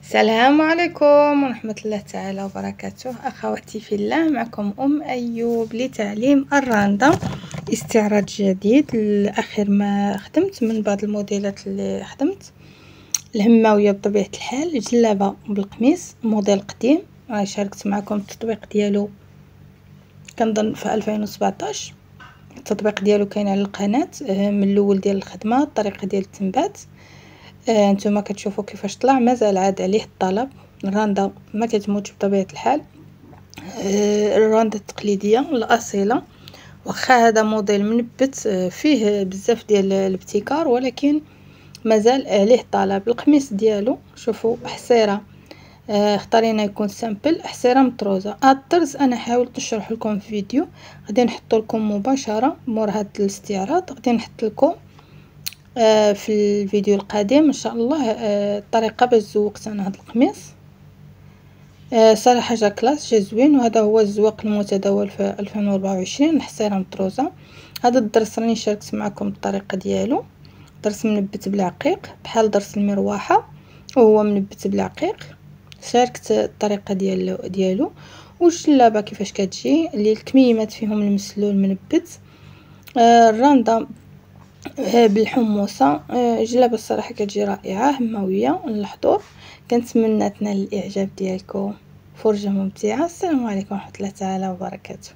السلام عليكم ورحمة الله تعالى وبركاته. أخواتي في الله، معكم أيوب لتعليم الراندا. استعراض جديد لآخر ما خدمت من بعض الموديلات اللي خدمت. الهماوية بطبيعة الحال، جلابة بالقميص موديل قديم، شاركت معكم التطبيق ديالو كنظن في 2017. التطبيق ديالو كاين على القناة من الاول ديال الخدمة، الطريقة ديال التنبات. نتوما كتشوفوا كيفاش طلع، مازال عاد عليه الطلب. الراندا ما كتموتش بطبيعه الحال. الراندا التقليديه الاصيله، واخا هذا موديل منبت فيه بزاف ديال الابتكار، ولكن مازال عليه الطلب. القميص ديالو شوفوا حصيره، اختارينا يكون سامبل، حصيره مطروزه. هاد الطرز انا حاولت نشرح لكم في فيديو، غادي نحط لكم مباشره مور هاد الاستعراض، غادي نحط لكم في الفيديو القادم ان شاء الله الطريقه باش زوقت انا هذا القميص. صراحه جا كلاس، جا زوين، وهذا هو الزواق المتداول في 2024. الحصيره مطروزه. هذا الدرس راني شاركت معكم الطريقه ديالو، درس منبت بالعقيق بحال درس المروحه، وهو منبت بالعقيق. شاركت الطريقه ديالو والجلابه كيفاش كتجي، اللي الكميمات فيهم المسلول منبت. الراندا بالحموصه. جلابه الصراحه كتجي رائعه هماويه للحضور. كنتمنى تنال الاعجاب ديالكم. فرجه ممتعه. السلام عليكم ورحمه الله تعالى وبركاته.